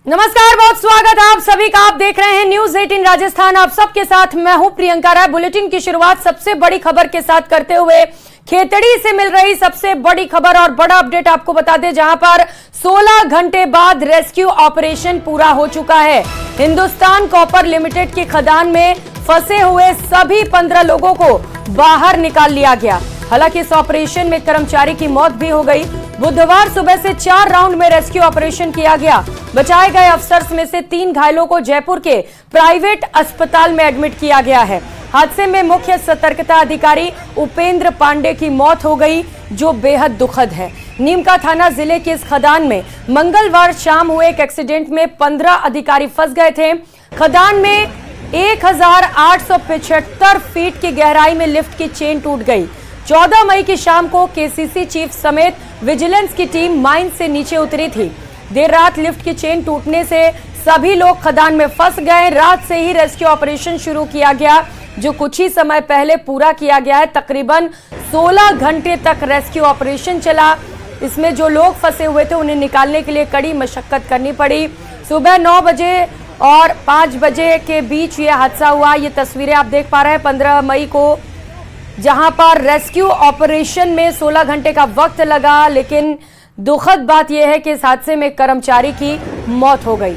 नमस्कार, बहुत स्वागत है आप सभी का। आप देख रहे हैं न्यूज 18 राजस्थान। आप सबके साथ मैं हूं प्रियंका राय। बुलेटिन की शुरुआत सबसे बड़ी खबर के साथ करते हुए खेतड़ी से मिल रही सबसे बड़ी खबर और बड़ा अपडेट आपको बता दें, जहां पर 16 घंटे बाद रेस्क्यू ऑपरेशन पूरा हो चुका है। हिंदुस्तान कॉपर लिमिटेड की खदान में फंसे हुए सभी 15 लोगों को बाहर निकाल लिया गया। हालांकि इस ऑपरेशन में कर्मचारी की मौत भी हो गई। बुधवार सुबह से 4 राउंड में रेस्क्यू ऑपरेशन किया गया। बचाए गए अफसर्स में से 3 घायलों को जयपुर के प्राइवेट अस्पताल में एडमिट किया गया है। हादसे में मुख्य सतर्कता अधिकारी उपेंद्र पांडे की मौत हो गई, जो बेहद दुखद है। नीमका थाना जिले के इस खदान में मंगलवार शाम हुए एक एक्सीडेंट में 15 अधिकारी फंस गए थे। खदान में 1875 फीट की गहराई में लिफ्ट की चेन टूट गई। 14 मई की शाम को केसीसी चीफ समेत विजिलेंस की टीम माइन से नीचे उतरी थी। देर रात लिफ्ट की चेन टूटने से सभी लोग खदान में फंस गए। रात से ही रेस्क्यू ऑपरेशन शुरू किया गया, जो कुछ ही समय पहले पूरा किया गया है। तकरीबन 16 घंटे तक रेस्क्यू ऑपरेशन चला। इसमें जो लोग फंसे हुए थे उन्हें निकालने के लिए कड़ी मशक्कत करनी पड़ी। सुबह 9 बजे और 5 बजे के बीच ये हादसा हुआ। ये तस्वीरें आप देख पा रहे हैं 15 मई को, जहां पर रेस्क्यू ऑपरेशन में 16 घंटे का वक्त लगा। लेकिन दुखद बात यह है कि इस हादसे में कर्मचारी की मौत हो गई।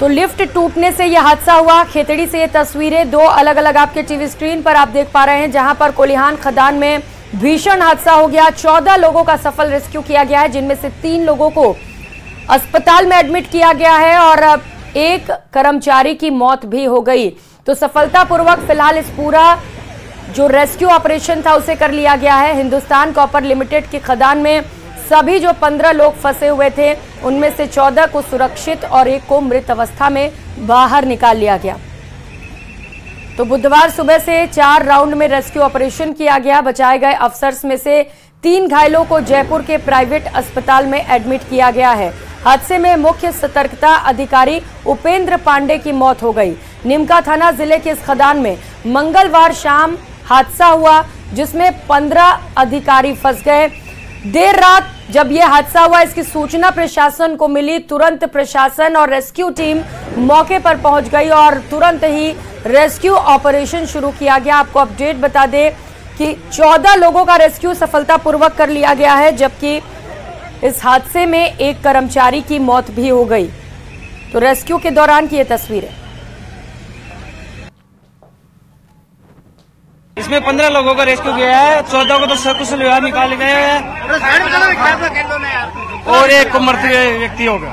तो लिफ्ट टूटने से यह हादसा हुआ। खेतड़ी से ये तस्वीरें 2 अलग अलग आपके टीवी स्क्रीन पर आप देख पा रहे हैं, जहां पर कोलिहान खदान में भीषण हादसा हो गया। 14 लोगों का सफल रेस्क्यू किया गया है, जिनमें से 3 लोगों को अस्पताल में एडमिट किया गया है और 1 कर्मचारी की मौत भी हो गई। तो सफलतापूर्वक फिलहाल इस पूरा जो रेस्क्यू ऑपरेशन था उसे कर लिया गया है। हिंदुस्तान कॉपर लिमिटेड की खदान में सभी जो 15 लोग फंसे हुए थे, उनमें से 14 को सुरक्षित और 1 को मृत अवस्था में बाहर निकाल लिया गया। तो बुधवार सुबह से 4 राउंड में रेस्क्यू ऑपरेशन किया गया। बचाए गए अफसर्स में से 3 घायलों को जयपुर के प्राइवेट अस्पताल में एडमिट किया गया है। हादसे में मुख्य सतर्कता अधिकारी उपेंद्र पांडे की मौत हो गई। नीमका थाना जिले के इस खदान में मंगलवार शाम हादसा हुआ, जिसमें 15 अधिकारी फंस गए। देर रात जब यह हादसा हुआ, इसकी सूचना प्रशासन को मिली। तुरंत प्रशासन और रेस्क्यू टीम मौके पर पहुंच गई और तुरंत ही रेस्क्यू ऑपरेशन शुरू किया गया। आपको अपडेट बता दें कि 14 लोगों का रेस्क्यू सफलतापूर्वक कर लिया गया है, जबकि इस हादसे में 1 कर्मचारी की मौत भी हो गई। तो रेस्क्यू के दौरान की ये तस्वीरें। इसमें 15 लोगों का रेस्क्यू किया है। 14 को तो सकुशल व्यवहार निकाले गए हैं और 1 को मृत व्यक्ति हो गया।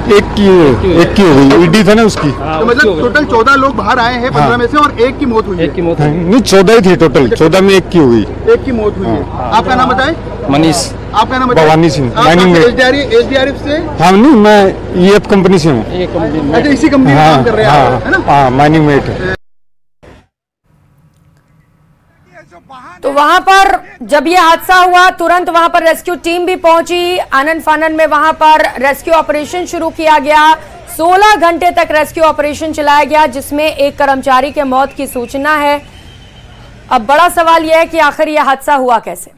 एक की हो गई, ईडी था ना उसकी। तो मतलब टोटल 14 लोग बाहर आए हैं 15 में से, और 1 की मौत हुई है। 1 की मौत नहीं, 14 ही थी टोटल। 14 में 1 की हो गई। 1 की मौत हुई है। आपका नाम बताएं? मनीष। आपका नाम बताएं? भवानी सिंह, माइनिंग में। एसडीआरएफ से? हाँ, नहीं, मैं ईएफ कंपनी से हूँ। अच्छा, इसी कंपनी में काम कर रहे हैं, है ना? हाँ, माइनिंग में। तो वहां पर जब यह हादसा हुआ, तुरंत वहां पर रेस्क्यू टीम भी पहुंची। आनन फानन में वहां पर रेस्क्यू ऑपरेशन शुरू किया गया। 16 घंटे तक रेस्क्यू ऑपरेशन चलाया गया, जिसमें 1 कर्मचारी के मौत की सूचना है। अब बड़ा सवाल यह है कि आखिर यह हादसा हुआ कैसे।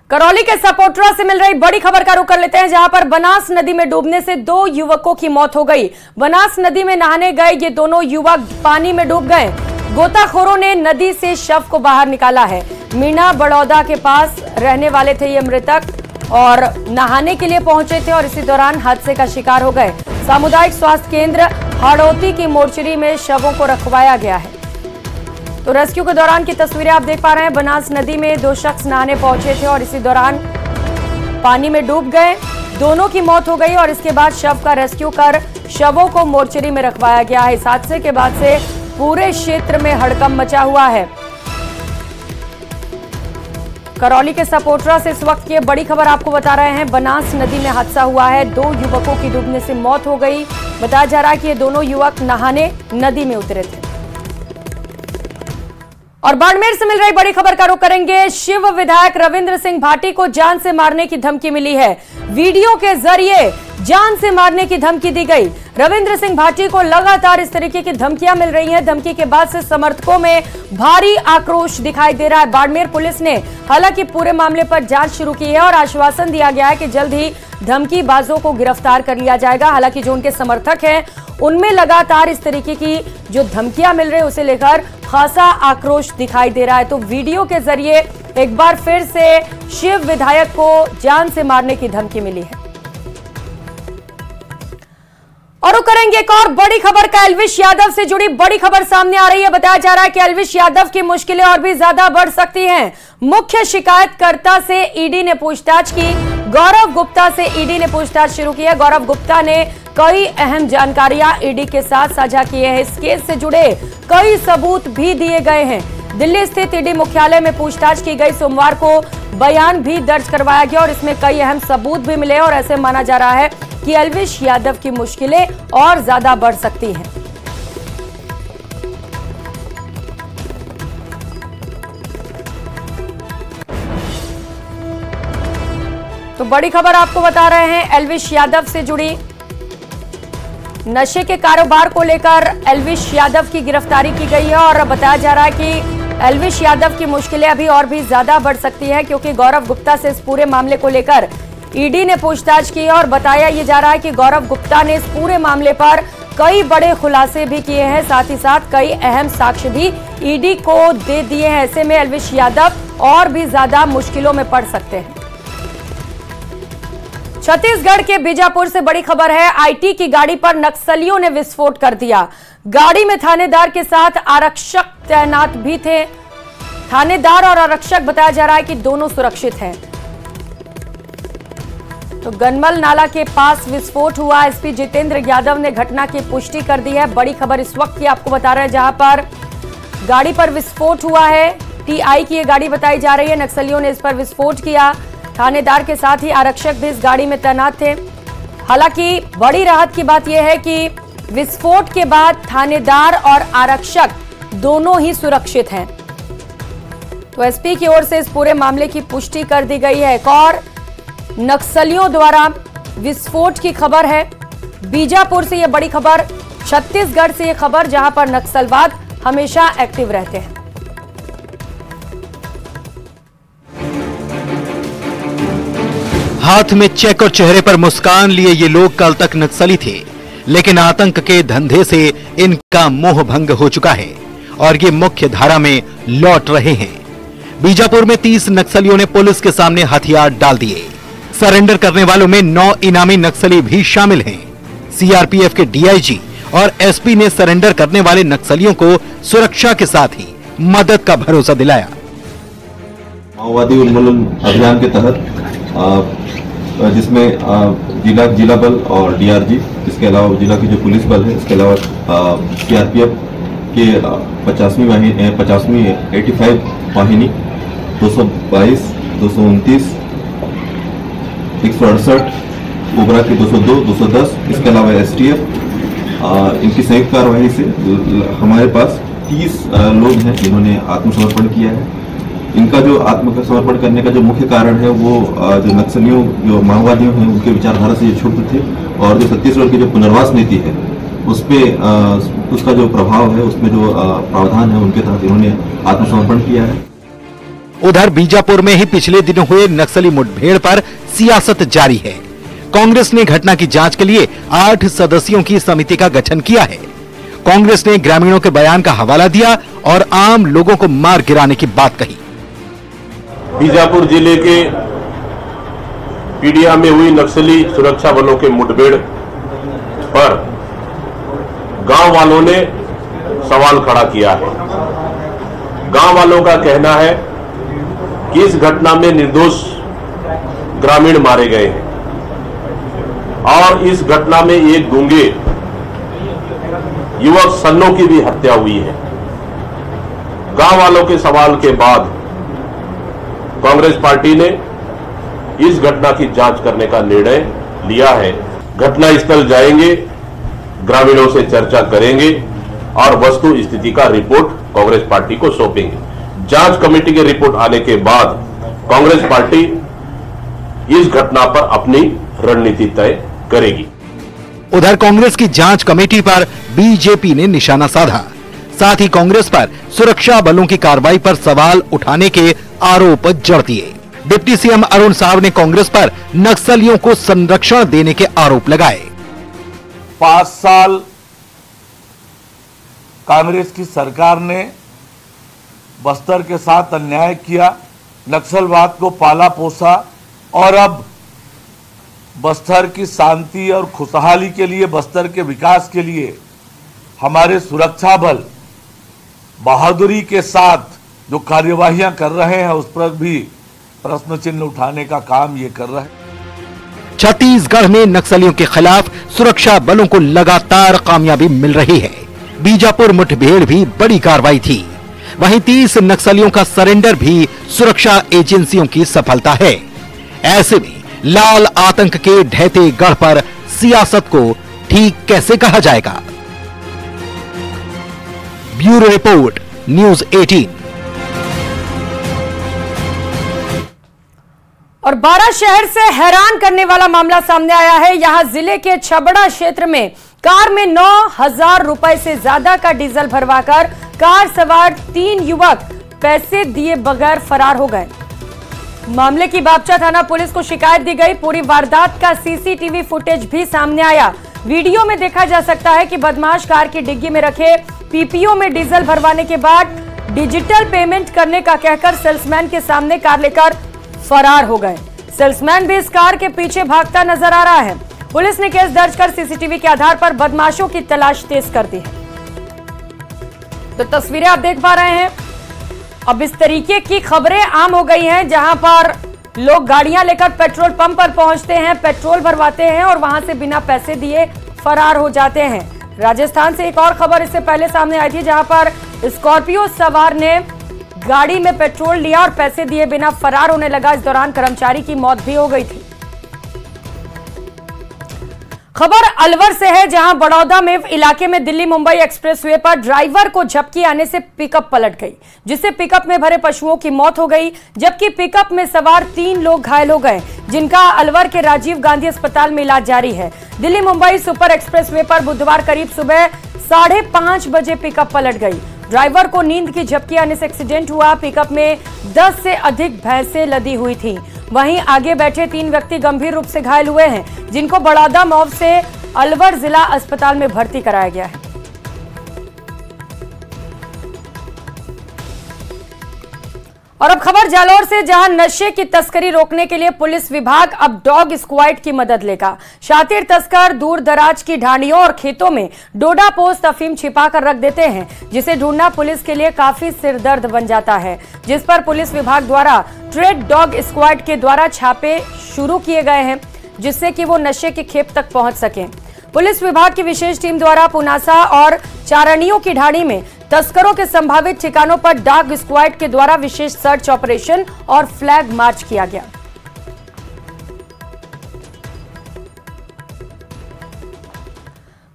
करौली के सपोटरा से मिल रही बड़ी खबर का रुख कर लेते हैं, जहां पर बनास नदी में डूबने से 2 युवकों की मौत हो गई। बनास नदी में नहाने गए ये दोनों युवक पानी में डूब गए। गोताखोरों ने नदी से शव को बाहर निकाला है। मीना बड़ौदा के पास रहने वाले थे ये मृतक और नहाने के लिए पहुंचे थे और इसी दौरान हादसे का शिकार हो गए। सामुदायिक स्वास्थ्य केंद्र हाड़ौती की मोर्चरी में शवों को रखवाया गया है। तो रेस्क्यू के दौरान की तस्वीरें आप देख पा रहे हैं। बनास नदी में 2 शख्स नहाने पहुंचे थे और इसी दौरान पानी में डूब गए। दोनों की मौत हो गई और इसके बाद शव का रेस्क्यू कर शवों को मोर्चरी में रखवाया गया है। इस हादसे के बाद से पूरे क्षेत्र में हड़कंप मचा हुआ है। करौली के सपोटरा से इस वक्त की बड़ी खबर आपको बता रहे हैं। बनास नदी में हादसा हुआ है। 2 युवकों की डूबने से मौत हो गई। बताया जा रहा है कि ये दोनों युवक नहाने नदी में उतरे थे। और बाड़मेर से मिल रही बड़ी खबर का रुख करेंगे। शिव विधायक रविंद्र सिंह भाटी को जान से मारने की धमकी मिली है। वीडियो के जरिए जान से मारने की धमकी दी गई। रविंद्र सिंह भाटी को लगातार इस तरीके की धमकियां मिल रही हैं। धमकी के बाद से समर्थकों में भारी आक्रोश दिखाई दे रहा है। बाड़मेर पुलिस ने हालांकि पूरे मामले पर जांच शुरू की है और आश्वासन दिया गया है कि जल्द ही धमकीबाजों को गिरफ्तार कर लिया जाएगा। हालांकि जो उनके समर्थक हैं उनमें लगातार इस तरीके की जो धमकियां मिल रही है उसे लेकर खासा आक्रोश दिखाई दे रहा है। तो वीडियो के जरिए एक बार फिर से शिव विधायक को जान से मारने की धमकी मिली है। और करेंगे एक और बड़ी खबर का। एल्विश यादव से जुड़ी बड़ी खबर सामने आ रही है। बताया जा रहा है कि एल्विश यादव की मुश्किलें और भी ज्यादा बढ़ सकती हैं। मुख्य शिकायतकर्ता से ईडी ने पूछताछ की। गौरव गुप्ता से ईडी ने पूछताछ शुरू की है। गौरव गुप्ता ने कई अहम जानकारियां ईडी के साथ साझा की है। इस केस से जुड़े कई सबूत भी दिए गए हैं। दिल्ली स्थित ईडी मुख्यालय में पूछताछ की गई। सोमवार को बयान भी दर्ज करवाया गया और इसमें कई अहम सबूत भी मिले और ऐसे माना जा रहा है कि एल्विश यादव की मुश्किलें और ज्यादा बढ़ सकती हैं। तो बड़ी खबर आपको बता रहे हैं एल्विश यादव से जुड़ी। नशे के कारोबार को लेकर एल्विश यादव की गिरफ्तारी की गई है और बताया जा रहा है कि एल्विश यादव की मुश्किलें अभी और भी ज्यादा बढ़ सकती है क्योंकि गौरव गुप्ता से इस पूरे मामले को लेकर ईडी ने पूछताछ की और बताया ये जा रहा है कि गौरव गुप्ता ने इस पूरे मामले पर कई बड़े खुलासे भी किए हैं। साथ ही साथ कई अहम साक्ष्य भी ईडी को दे दिए हैं। ऐसे में एल्विश यादव और भी ज्यादा मुश्किलों में पड़ सकते हैं। छत्तीसगढ़ के बीजापुर से बड़ी खबर है। आईटी की गाड़ी पर नक्सलियों ने विस्फोट कर दिया। गाड़ी में थानेदार के साथ आरक्षक तैनात भी थे। थानेदार और आरक्षक बताया जा रहा है कि दोनों सुरक्षित हैं। तो गनमल नाला के पास विस्फोट हुआ। एसपी जितेंद्र यादव ने घटना की पुष्टि कर दी है। बड़ी खबर इस वक्त की आपको बता रहे हैं जहां पर गाड़ी पर विस्फोट हुआ है। टीआई की यह गाड़ी बताई जा रही है। नक्सलियों ने इस पर विस्फोट किया। थानेदार के साथ ही आरक्षक भी इस गाड़ी में तैनात थे। हालांकि बड़ी राहत की बात यह है कि विस्फोट के बाद थानेदार और आरक्षक दोनों ही सुरक्षित हैं। तो एसपी की ओर से इस पूरे मामले की पुष्टि कर दी गई है। एक और नक्सलियों द्वारा विस्फोट की खबर है। बीजापुर से यह बड़ी खबर, छत्तीसगढ़ से यह खबर जहां पर नक्सलवाद हमेशा एक्टिव रहते हैं। हाथ में चेक और चेहरे पर मुस्कान लिए ये लोग कल तक नक्सली थे, लेकिन आतंक के धंधे से इनका मोह भंग हो चुका है और ये मुख्य धारा में लौट रहे हैं। बीजापुर में 30 नक्सलियों ने पुलिस के सामने हथियार डाल दिए। सरेंडर करने वालों में 9 इनामी नक्सली भी शामिल हैं। सीआरपीएफ के डीआईजी और एसपी ने सरेंडर करने वाले नक्सलियों को सुरक्षा के साथ ही मदद का भरोसा दिलाया। माओवादी उन्मूलन अभियान के तहत जिसमें जिला बल और डीआरजी, इसके अलावा जिला की जो पुलिस बल है, इसके अलावा सीआरपीएफ के 50वीं 85 वाहिनी 222, 229, 168, कोबरा की 202, 210, इसके अलावा एसटीएफ, इनकी संयुक्त कार्यवाही से हमारे पास 30 लोग हैं जिन्होंने आत्मसमर्पण किया है। इनका जो आत्मसमर्पण करने का जो मुख्य कारण है वो जो नक्सलियों, जो माओवादियों हैं, उनके विचारधारा से ये छुट्ट थे और जो छत्तीसगढ़ की जो पुनर्वास नीति है उसपे उसका जो प्रभाव है, उसमें जो प्रावधान है, उनके तहत इन्होंने आत्मसमर्पण किया है। उधर बीजापुर में ही पिछले दिनों हुए नक्सली मुठभेड़ पर सियासत जारी है। कांग्रेस ने घटना की जांच के लिए 8 सदस्यों की समिति का गठन किया है। कांग्रेस ने ग्रामीणों के बयान का हवाला दिया और आम लोगों को मार गिराने की बात कही। बीजापुर जिले के पीडिया में हुई नक्सली सुरक्षा बलों के मुठभेड़ पर गांव वालों ने सवाल खड़ा किया है। गांव वालों का कहना है कि इस घटना में निर्दोष ग्रामीण मारे गए हैं और इस घटना में एक गूंगे युवक सन्नो की भी हत्या हुई है। गांव वालों के सवाल के बाद कांग्रेस पार्टी ने इस घटना की जांच करने का निर्णय लिया है। घटनास्थल जाएंगे, ग्रामीणों से चर्चा करेंगे और वस्तु स्थिति का रिपोर्ट कांग्रेस पार्टी को सौंपेंगे। जांच कमेटी की रिपोर्ट आने के बाद कांग्रेस पार्टी इस घटना पर अपनी रणनीति तय करेगी। उधर कांग्रेस की जांच कमेटी पर बीजेपी ने निशाना साधा। साथ ही कांग्रेस पर सुरक्षा बलों की कार्रवाई पर सवाल उठाने के आरोप जड़ दिए। डिप्टी सीएम अरुण साव ने कांग्रेस पर नक्सलियों को संरक्षण देने के आरोप लगाए। 5 साल कांग्रेस की सरकार ने बस्तर के साथ अन्याय किया, नक्सलवाद को पाला पोसा और अब बस्तर की शांति और खुशहाली के लिए, बस्तर के विकास के लिए हमारे सुरक्षा बल बहादुरी के साथ जो कार्यवाहियां कर रहे हैं उस पर भी प्रश्न चिन्ह उठाने का काम ये कर रहे हैं। छत्तीसगढ़ में नक्सलियों के खिलाफ सुरक्षा बलों को लगातार कामयाबी मिल रही है। बीजापुर मुठभेड़ भी बड़ी कार्रवाई थी। वहीं 30 नक्सलियों का सरेंडर भी सुरक्षा एजेंसियों की सफलता है। ऐसे में लाल आतंक के ढहते गढ़ पर सियासत को ठीक कैसे कहा जाएगा? Bureau report, news 18। और 12 शहर से हैरान करने वाला मामला सामने आया है। यहां जिले के छबड़ा क्षेत्र में कार में 9,000 रुपए से ज्यादा का डीजल भरवाकर कार सवार 3 युवक पैसे दिए बगैर फरार हो गए। मामले की बापचा थाना पुलिस को शिकायत दी गई। पूरी वारदात का सीसीटीवी फुटेज भी सामने आया। वीडियो में देखा जा सकता है कि बदमाश कार की डिग्गी में रखे पीपीओ में डीजल भरवाने के बाद डिजिटल पेमेंट करने का कहकर सेल्समैन के सामने कार लेकर फरार हो गए। सेल्समैन भी इस कार के पीछे भागता नजर आ रहा है। पुलिस ने केस दर्ज कर सीसीटीवी के आधार पर बदमाशों की तलाश तेज कर दी है। तो तस्वीरें आप देख पा रहे हैं। अब इस तरीके की खबरें आम हो गई हैं, जहां पर लोग गाड़ियां लेकर पेट्रोल पंप पर पहुंचते हैं, पेट्रोल भरवाते हैं और वहां से बिना पैसे दिए फरार हो जाते हैं। राजस्थान से एक और खबर इससे पहले सामने आई थी, जहां पर स्कॉर्पियो सवार ने गाड़ी में पेट्रोल लिया और पैसे दिए बिना फरार होने लगा। इस दौरान कर्मचारी की मौत भी हो गई थी। खबर अलवर से है, जहां बड़ौदा में इलाके में दिल्ली मुंबई एक्सप्रेसवे पर ड्राइवर को झपकी आने से पिकअप पलट गई, जिससे पिकअप में भरे पशुओं की मौत हो गई, जबकि पिकअप में सवार 3 लोग घायल हो गए, जिनका अलवर के राजीव गांधी अस्पताल में इलाज जारी है। दिल्ली मुंबई सुपर एक्सप्रेसवे पर बुधवार करीब सुबह 5:30 बजे पिकअप पलट गई। ड्राइवर को नींद की झपकी आने से एक्सीडेंट हुआ। पिकअप में 10 से अधिक भैंसें लदी हुई थी। वहीं आगे बैठे 3 व्यक्ति गंभीर रूप से घायल हुए हैं, जिनको बड़ौदा मॉब से अलवर जिला अस्पताल में भर्ती कराया गया है। और अब खबर जालौर से, जहां नशे की तस्करी रोकने के लिए पुलिस विभाग अब डॉग स्क्वाड की मदद लेगा। शातिर तस्कर दूर दराज की ढाणियों और खेतों में डोडा पोस्त अफीम छिपा कर रख देते हैं, जिसे ढूंढना पुलिस के लिए काफी सिरदर्द बन जाता है, जिस पर पुलिस विभाग द्वारा ट्रेड डॉग स्क्वाड के द्वारा छापे शुरू किए गए हैं, जिससे कि वो नशे के खेप तक पहुंच सकें। पुलिस विभाग की विशेष टीम द्वारा पुनासा और चारणियों की ढाणी में तस्करों के संभावित ठिकानों पर डॉग स्क्वाड के द्वारा विशेष सर्च ऑपरेशन और फ्लैग मार्च किया गया।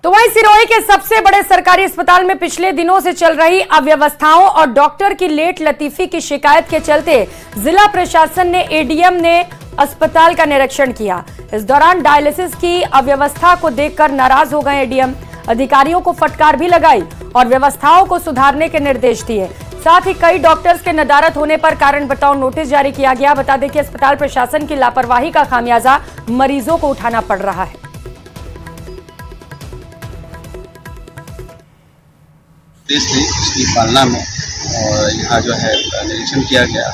तो वहीं सिरोही के सबसे बड़े सरकारी अस्पताल में पिछले दिनों से चल रही अव्यवस्थाओं और डॉक्टर की लेट लतीफी की शिकायत के चलते जिला प्रशासन ने एडीएम ने अस्पताल का निरीक्षण किया। इस दौरान डायलिसिस की अव्यवस्था को देखकर नाराज हो गए एडीएम। अधिकारियों को फटकार भी लगाई और व्यवस्थाओं को सुधारने के निर्देश दिए। साथ ही कई डॉक्टर्स के नदारत होने पर कारण बताओ नोटिस जारी किया गया। बता दें कि अस्पताल प्रशासन की लापरवाही का खामियाजा मरीजों को उठाना पड़ रहा है। उसकी पालना में और यहाँ जो है निरीक्षण किया गया,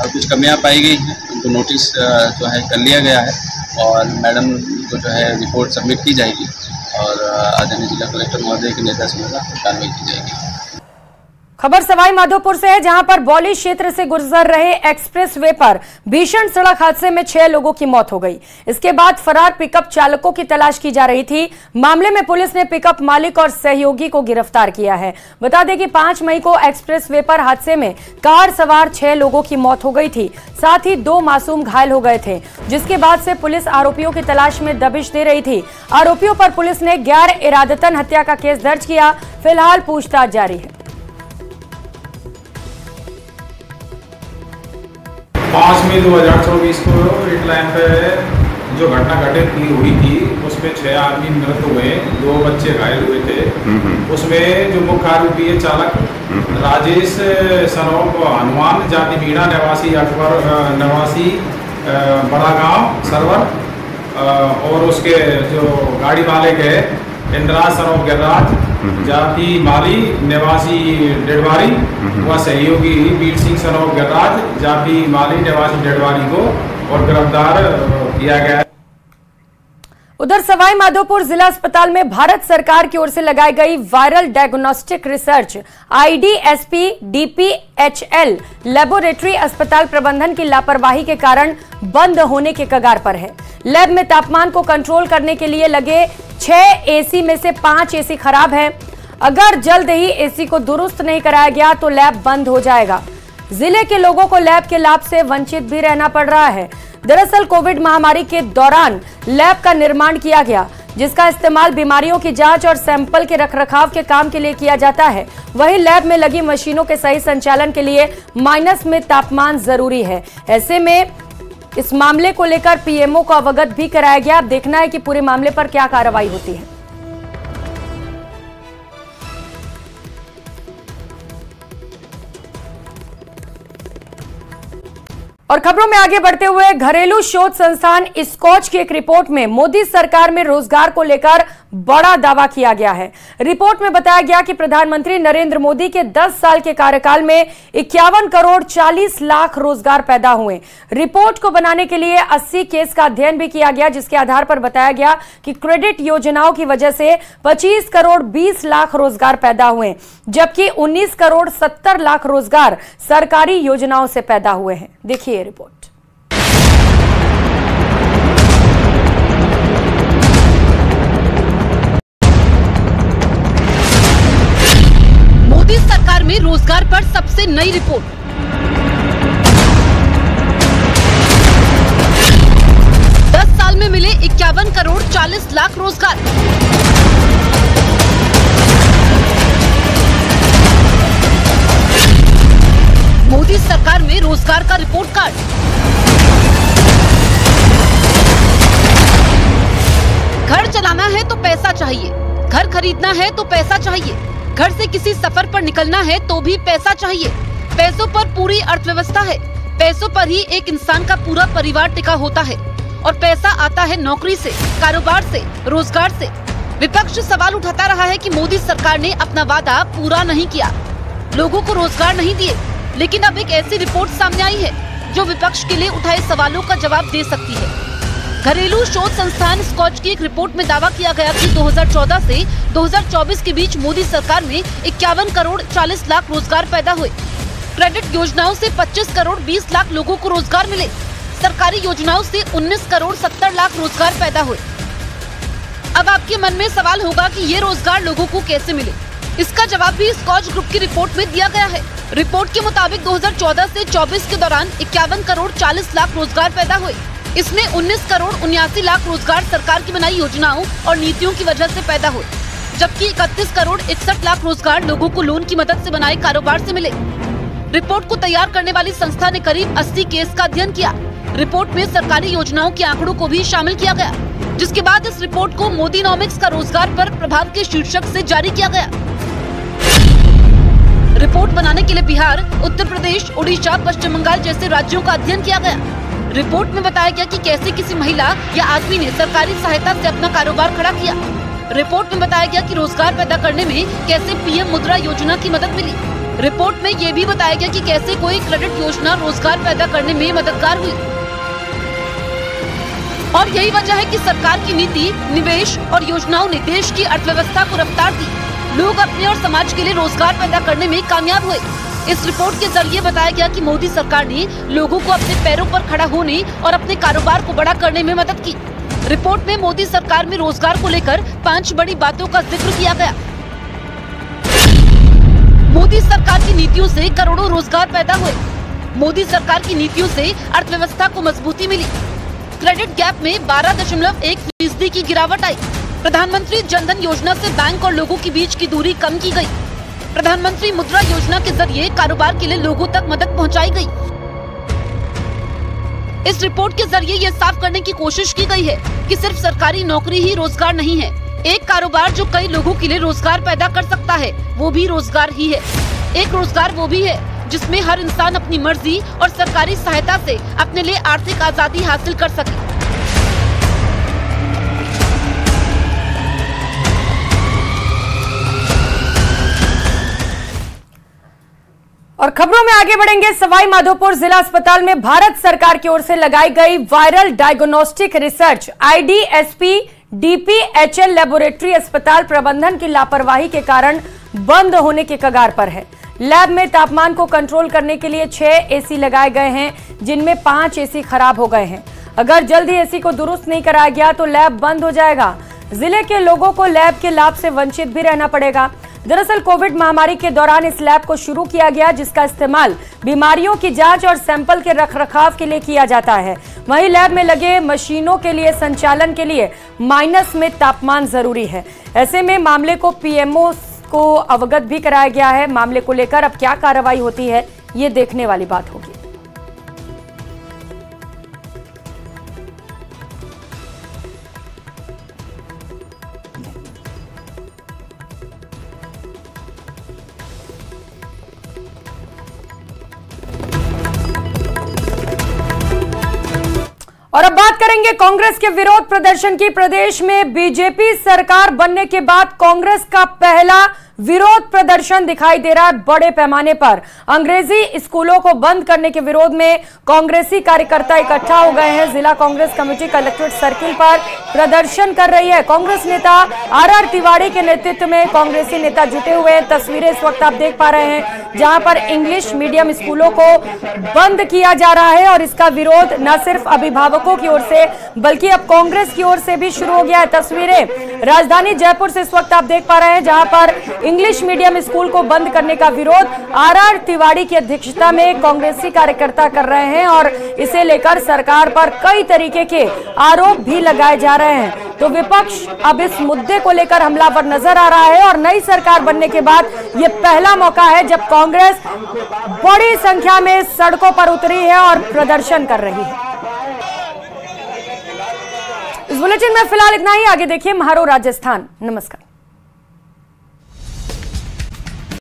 कुछ कमियां पाई गई हैं, उनको नोटिस जो है कर लिया गया है और मैडम को जो है रिपोर्ट सबमिट की जाएगी और आदरणीय जिला कलेक्टर महोदय के निर्देश में कार्रवाई की जाएगी। खबर सवाई माधोपुर से है, जहां पर बौली क्षेत्र से गुजर रहे एक्सप्रेसवे पर भीषण सड़क हादसे में 6 लोगों की मौत हो गई। इसके बाद फरार पिकअप चालकों की तलाश की जा रही थी। मामले में पुलिस ने पिकअप मालिक और सहयोगी को गिरफ्तार किया है। बता दें कि 5 मई को एक्सप्रेसवे पर हादसे में कार सवार 6 लोगों की मौत हो गई थी, साथ ही 2 मासूम घायल हो गए थे, जिसके बाद से पुलिस आरोपियों की तलाश में दबिश दे रही थी। आरोपियों पर पुलिस ने गैर इरादतन हत्या का केस दर्ज किया। फिलहाल पूछताछ जारी है। 5 मई 2024 को रेड लाइन पे जो घटना घटित हुई थी उसमें 6 आदमी मृत हुए, 2 बच्चे घायल हुए थे। उसमें जो मुख्य आरोपी है चालक राजेश सनोप हनुमान, जाति मीणा, निवासी अकबर, निवासी बड़ा गांव सरवर, और उसके जो गाड़ी मालिक है इंद्राज सनोप गिरिराज, जाति माली, निवासी डेडवारी, व सहयोगी वीर सिंह सनोप गिरिराज, जाति माली, निवासी डेडवारी को और गिरफ्तार किया गया है। उधर सवाई माधोपुर जिला अस्पताल में भारत सरकार की ओर से लगाई गई viral diagnostic research IDSP DPHL laboratory अस्पताल प्रबंधन की लापरवाही के कारण बंद होने के कगार पर है। लैब में तापमान को कंट्रोल करने के लिए लगे 6 AC में से 5 AC खराब है। अगर जल्द ही AC को दुरुस्त नहीं कराया गया तो लैब बंद हो जाएगा। जिले के लोगों को लैब के लाभ से वंचित भी रहना पड़ रहा है। दरअसल कोविड महामारी के दौरान लैब का निर्माण किया गया, जिसका इस्तेमाल बीमारियों की जांच और सैंपल के रखरखाव के काम के लिए किया जाता है। वहीं लैब में लगी मशीनों के सही संचालन के लिए माइनस में तापमान जरूरी है। ऐसे में इस मामले को लेकर PMO को अवगत भी कराया गया। अब देखना है कि पूरे मामले पर क्या कार्रवाई होती है। और खबरों में आगे बढ़ते हुए घरेलू शोध संस्थान स्कॉच की एक रिपोर्ट में मोदी सरकार में रोजगार को लेकर बड़ा दावा किया गया है। रिपोर्ट में बताया गया कि प्रधानमंत्री नरेंद्र मोदी के 10 साल के कार्यकाल में 51 करोड़ 40 लाख रोजगार पैदा हुए। रिपोर्ट को बनाने के लिए 80 केस का अध्ययन भी किया गया, जिसके आधार पर बताया गया कि क्रेडिट योजनाओं की वजह से 25 करोड़ 20 लाख रोजगार पैदा हुए, जबकि 19 करोड़ 70 लाख रोजगार सरकारी योजनाओं से पैदा हुए हैं। देखिए रिपोर्ट। मोदी सरकार में रोजगार पर सबसे नई रिपोर्ट। दस साल में मिले 51 करोड़ 40 लाख रोजगार। मोदी सरकार में रोजगार का रिपोर्ट कार्ड। घर चलाना है तो पैसा चाहिए, घर खरीदना है तो पैसा चाहिए, घर से किसी सफर पर निकलना है तो भी पैसा चाहिए। पैसों पर पूरी अर्थव्यवस्था है, पैसों पर ही एक इंसान का पूरा परिवार टिका होता है। और पैसा आता है नौकरी से, कारोबार से, रोजगार से। विपक्ष सवाल उठाता रहा है कि मोदी सरकार ने अपना वादा पूरा नहीं किया, लोगों को रोजगार नहीं दिए। लेकिन अब एक ऐसी रिपोर्ट सामने आई है जो विपक्ष के लिए उठाए सवालों का जवाब दे सकती है। घरेलू शोध संस्थान स्कॉच की एक रिपोर्ट में दावा किया गया कि 2014 से 2024 के बीच मोदी सरकार में 51 करोड़ 40 लाख रोजगार पैदा हुए। क्रेडिट योजनाओं से 25 करोड़ 20 लाख लोगों को रोजगार मिले। सरकारी योजनाओं से 19 करोड़ 70 लाख रोजगार पैदा हुए। अब आपके मन में सवाल होगा कि ये रोजगार लोगों को कैसे मिले। इसका जवाब भी स्कॉच ग्रुप की रिपोर्ट में दिया गया है। रिपोर्ट के मुताबिक 2014 से 24 के दौरान 51 करोड़ 40 लाख रोजगार पैदा हुए। इसमें 19 करोड़ 79 लाख रोजगार सरकार की बनाई योजनाओं और नीतियों की वजह से पैदा हुए, जबकि 31 करोड़ 61 लाख रोजगार लोगों को लोन की मदद से बनाए कारोबार से मिले। रिपोर्ट को तैयार करने वाली संस्था ने करीब 80 केस का अध्ययन किया। रिपोर्ट में सरकारी योजनाओं के आंकड़ों को भी शामिल किया गया, जिसके बाद इस रिपोर्ट को मोदीनॉमिक्स का रोजगार पर प्रभाव के शीर्षक से जारी किया गया। रिपोर्ट बनाने के लिए बिहार, उत्तर प्रदेश, उड़ीसा, पश्चिम बंगाल जैसे राज्यों का अध्ययन किया गया। रिपोर्ट में बताया गया कि कैसे किसी महिला या आदमी ने सरकारी सहायता से अपना कारोबार खड़ा किया। रिपोर्ट में बताया गया कि रोजगार पैदा करने में कैसे PM मुद्रा योजना की मदद मिली। रिपोर्ट में ये भी बताया गया कि कैसे कोई क्रेडिट योजना रोजगार पैदा करने में मददगार हुई। और यही वजह है कि सरकार की नीति, निवेश और योजनाओं ने देश की अर्थव्यवस्था को रफ्तार दी। लोग अपने और समाज के लिए रोजगार पैदा करने में कामयाब हुए। इस रिपोर्ट के जरिए बताया गया कि मोदी सरकार ने लोगों को अपने पैरों पर खड़ा होने और अपने कारोबार को बड़ा करने में मदद की। रिपोर्ट में मोदी सरकार में रोजगार को लेकर 5 बड़ी बातों का जिक्र किया गया। मोदी सरकार की नीतियों से करोड़ों रोजगार पैदा हुए। मोदी सरकार की नीतियों से अर्थव्यवस्था को मजबूती मिली। क्रेडिट गैप में 12.1% की गिरावट आई। प्रधानमंत्री जनधन योजना से बैंक और लोगों के बीच की दूरी कम की गई। प्रधानमंत्री मुद्रा योजना के जरिए कारोबार के लिए लोगों तक मदद पहुंचाई गई। इस रिपोर्ट के जरिए ये साफ करने की कोशिश की गई है कि सिर्फ सरकारी नौकरी ही रोजगार नहीं है। एक कारोबार जो कई लोगों के लिए रोजगार पैदा कर सकता है वो भी रोजगार ही है। एक रोजगार वो भी है जिसमें हर इंसान अपनी मर्जी और सरकारी सहायता से अपने लिए आर्थिक आजादी हासिल कर सके। और खबरों में आगे बढ़ेंगे। सवाई माधोपुर जिला अस्पताल में भारत सरकार की ओर से लगाई गई viral diagnostic research IDSP DPHL laboratory अस्पताल प्रबंधन की लापरवाही के कारण बंद होने के कगार पर है। लैब में तापमान को कंट्रोल करने के लिए 6 एसी लगाए गए हैं, जिनमें 5 एसी खराब हो गए हैं। अगर जल्द ही एसी को दुरुस्त नहीं कराया गया तो लैब बंद हो जाएगा। जिले के लोगों को लैब के लाभ से वंचित भी रहना पड़ेगा। दरअसल कोविड महामारी के दौरान इस लैब को शुरू किया गया, जिसका इस्तेमाल बीमारियों की जांच और सैंपल के रखरखाव के लिए किया जाता है। वहीं लैब में लगे मशीनों के लिए संचालन के लिए माइनस में तापमान जरूरी है। ऐसे में मामले को पीएमओ को अवगत भी कराया गया है। मामले को लेकर अब क्या कार्रवाई होती है, ये देखने वाली बात होगी। और अब बात करेंगे कांग्रेस के विरोध प्रदर्शन की। प्रदेश में बीजेपी सरकार बनने के बाद कांग्रेस का पहला विरोध प्रदर्शन दिखाई दे रहा है बड़े पैमाने पर। अंग्रेजी स्कूलों को बंद करने के विरोध में कांग्रेसी कार्यकर्ता इकट्ठा हो गए हैं। जिला कांग्रेस कमेटी कलेक्ट्रेट सर्किल पर प्रदर्शन कर रही है। कांग्रेस नेता आर तिवारी के नेतृत्व में कांग्रेसी नेता जुटे हुए हैं। तस्वीरें इस वक्त आप देख पा रहे हैं जहां पर इंग्लिश मीडियम स्कूलों को बंद किया जा रहा है और इसका विरोध न सिर्फ अभिभावकों की ओर से बल्कि अब कांग्रेस की ओर से भी शुरू हो गया है। तस्वीरें राजधानी जयपुर से इस वक्त आप देख पा रहे हैं जहां पर इंग्लिश मीडियम स्कूल को बंद करने का विरोध आर तिवारी की अध्यक्षता में कांग्रेसी कार्यकर्ता कर रहे हैं और इसे लेकर सरकार पर कई तरीके के आरोप भी लगाए जा रहे हैं। तो विपक्ष अब इस मुद्दे को लेकर हमलावर नजर आ रहा है और नई सरकार बनने के बाद यह पहला मौका है जब कांग्रेस बड़ी संख्या में सड़कों पर उतरी है और प्रदर्शन कर रही है। इस बुलेटिन में फिलहाल इतना ही। आगे देखिए महारो राजस्थान। नमस्कार।